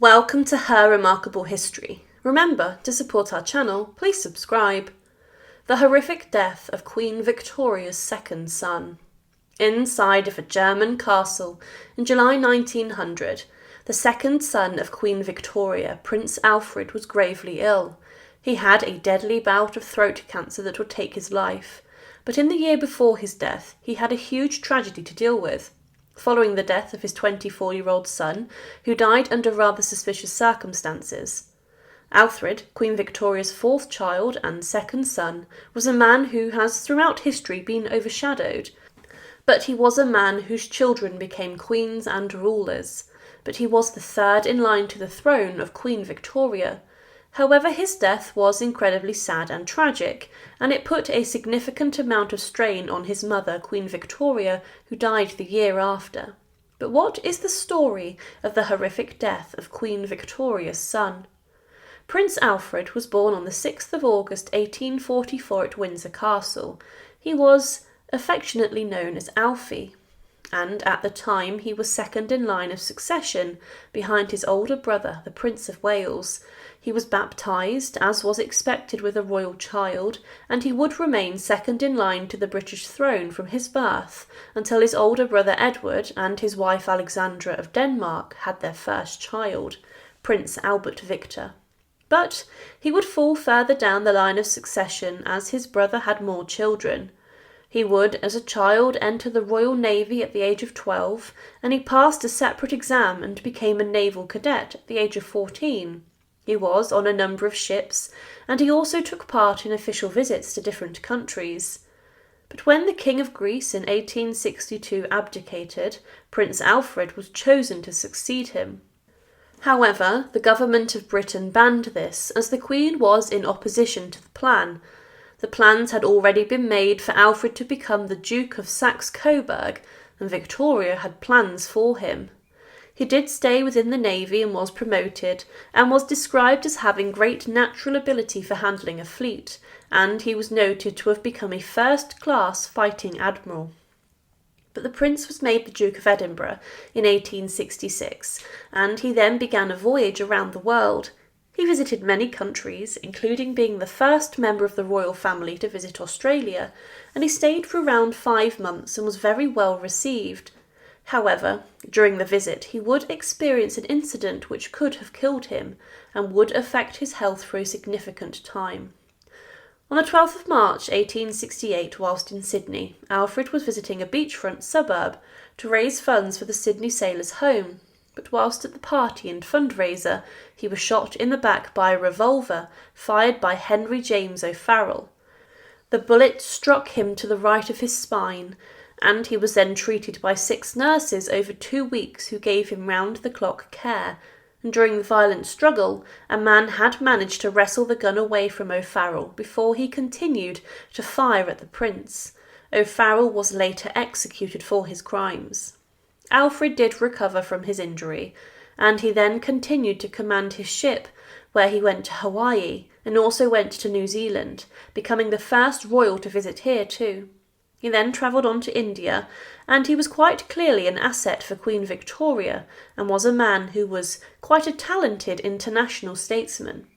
Welcome to Her Remarkable History. Remember, to support our channel, please subscribe. The horrific death of Queen Victoria's second son. Inside of a German castle in July 1900, the second son of Queen Victoria, Prince Alfred, was gravely ill. He had a deadly bout of throat cancer that would take his life. But in the year before his death, he had a huge tragedy to deal with. Following the death of his 24-year-old son, who died under rather suspicious circumstances. Alfred, Queen Victoria's fourth child and second son, was a man who has throughout history been overshadowed. But he was a man whose children became queens and rulers. But he was the third in line to the throne of Queen Victoria. However, his death was incredibly sad and tragic, and it put a significant amount of strain on his mother, Queen Victoria, who died the year after. But what is the story of the horrific death of Queen Victoria's son? Prince Alfred was born on the 6th of August 1844 at Windsor Castle. He was affectionately known as Alfie, and at the time he was second in line of succession behind his older brother, the Prince of Wales. He was baptised, as was expected with a royal child, and he would remain second in line to the British throne from his birth until his older brother Edward and his wife Alexandra of Denmark had their first child, Prince Albert Victor. But he would fall further down the line of succession as his brother had more children. He would, as a child, enter the Royal Navy at the age of 12, and he passed a separate exam and became a naval cadet at the age of 14. He was on a number of ships, and he also took part in official visits to different countries. But when the King of Greece in 1862 abdicated, Prince Alfred was chosen to succeed him. However, the government of Britain banned this, as the Queen was in opposition to the plan. The plans had already been made for Alfred to become the Duke of Saxe-Coburg, and Victoria had plans for him. He did stay within the navy and was promoted, and was described as having great natural ability for handling a fleet, and he was noted to have become a first-class fighting admiral. But the prince was made the Duke of Edinburgh in 1866, and he then began a voyage around the world. He visited many countries, including being the first member of the royal family to visit Australia, and he stayed for around 5 months and was very well received. However, during the visit he would experience an incident which could have killed him, and would affect his health for a significant time. On the 12th of March 1868, whilst in Sydney, Alfred was visiting a beachfront suburb to raise funds for the Sydney Sailors' Home. But whilst at the party and fundraiser, he was shot in the back by a revolver fired by Henry James O'Farrell. The bullet struck him to the right of his spine, and he was then treated by 6 nurses over 2 weeks who gave him round-the-clock care. And during the violent struggle, a man had managed to wrestle the gun away from O'Farrell before he continued to fire at the prince. O'Farrell was later executed for his crimes. Alfred did recover from his injury, and he then continued to command his ship, where he went to Hawaii and also went to New Zealand, becoming the first royal to visit here too. He then travelled on to India, and he was quite clearly an asset for Queen Victoria, and was a man who was quite a talented international statesman.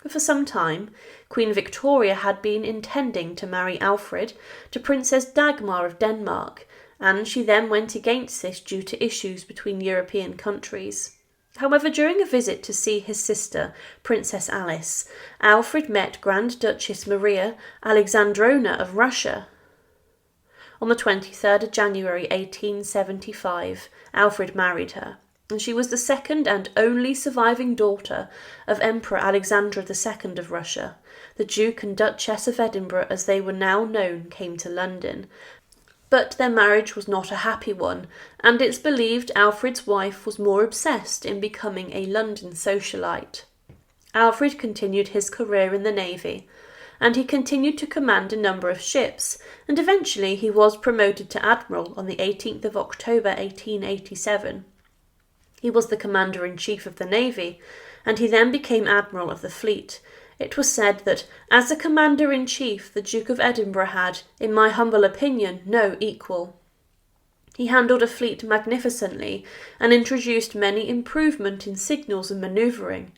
But for some time, Queen Victoria had been intending to marry Alfred to Princess Dagmar of Denmark, and she then went against this due to issues between European countries. However, during a visit to see his sister, Princess Alice, Alfred met Grand Duchess Maria Alexandrovna of Russia. On the 23rd of January 1875, Alfred married her, and she was the second and only surviving daughter of Emperor Alexander II of Russia. The Duke and Duchess of Edinburgh, as they were now known, came to London. But their marriage was not a happy one, and it's believed Alfred's wife was more obsessed in becoming a London socialite. Alfred continued his career in the navy, and he continued to command a number of ships, and eventually he was promoted to admiral on the 18th of October 1887. He was the commander-in-chief of the navy, and he then became admiral of the fleet. It was said that, as a commander-in-chief, the Duke of Edinburgh had, in my humble opinion, no equal. He handled a fleet magnificently and introduced many improvements in signals and manoeuvring.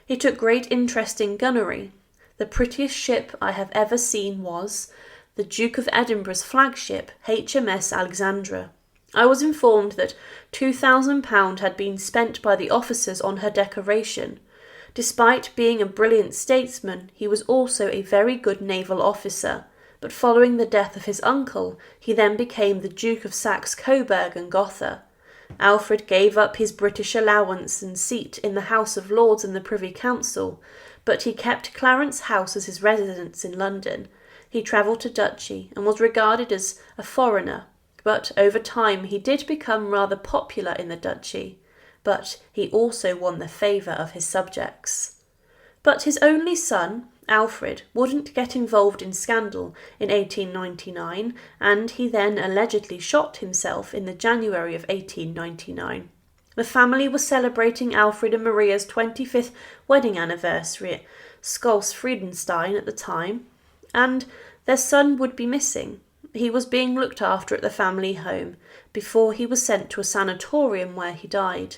He took great interest in gunnery. The prettiest ship I have ever seen was the Duke of Edinburgh's flagship, HMS Alexandra. I was informed that £2,000 had been spent by the officers on her decoration. Despite being a brilliant statesman, he was also a very good naval officer, but following the death of his uncle, he then became the Duke of Saxe-Coburg and Gotha. Alfred gave up his British allowance and seat in the House of Lords in the Privy Council, but he kept Clarence House as his residence in London. He travelled to Duchy and was regarded as a foreigner, but over time he did become rather popular in the Duchy, but he also won the favour of his subjects. But his only son, Alfred, wouldn't get involved in scandal in 1899, and he then allegedly shot himself in the January of 1899. The family was celebrating Alfred and Maria's 25th wedding anniversary at Schloss-Friedenstein at the time, and their son would be missing. He was being looked after at the family home before he was sent to a sanatorium where he died.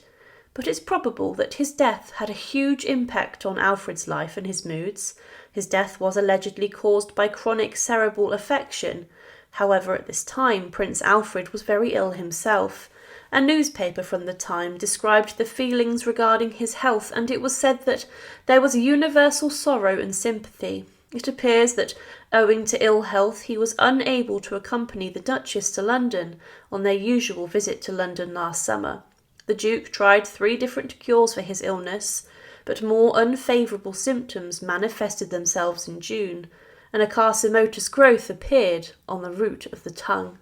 But it's probable that his death had a huge impact on Alfred's life and his moods. His death was allegedly caused by chronic cerebral affection. However, at this time, Prince Alfred was very ill himself. A newspaper from the time described the feelings regarding his health, and it was said that there was universal sorrow and sympathy. It appears that, owing to ill health, he was unable to accompany the Duchess to London on their usual visit to London last summer. The Duke tried 3 different cures for his illness, but more unfavourable symptoms manifested themselves in June, and a carcinomatous growth appeared on the root of the tongue.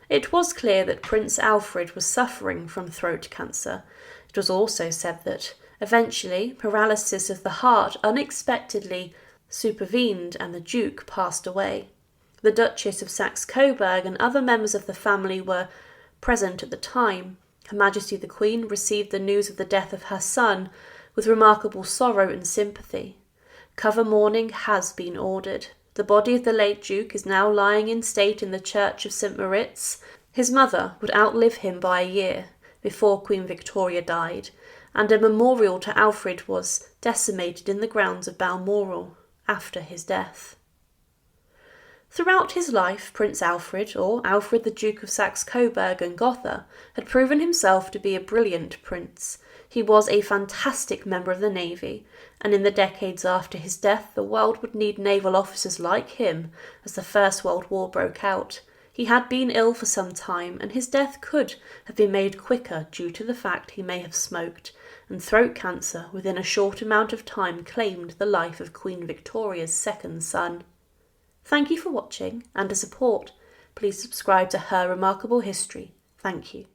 It was clear that Prince Alfred was suffering from throat cancer. It was also said that, eventually, paralysis of the heart unexpectedly supervened and the Duke passed away. The Duchess of Saxe-Coburg and other members of the family were present at the time. Her Majesty the Queen received the news of the death of her son with remarkable sorrow and sympathy. Cover mourning has been ordered. The body of the late Duke is now lying in state in the Church of St. Moritz. His mother would outlive him by a year before Queen Victoria died, and a memorial to Alfred was decimated in the grounds of Balmoral after his death. Throughout his life, Prince Alfred, or Alfred the Duke of Saxe-Coburg and Gotha, had proven himself to be a brilliant prince. He was a fantastic member of the Navy, and in the decades after his death the world would need naval officers like him as the First World War broke out. He had been ill for some time, and his death could have been made quicker due to the fact he may have smoked, and throat cancer within a short amount of time claimed the life of Queen Victoria's second son. Thank you for watching, and to support, please subscribe to Her Remarkable History. Thank you.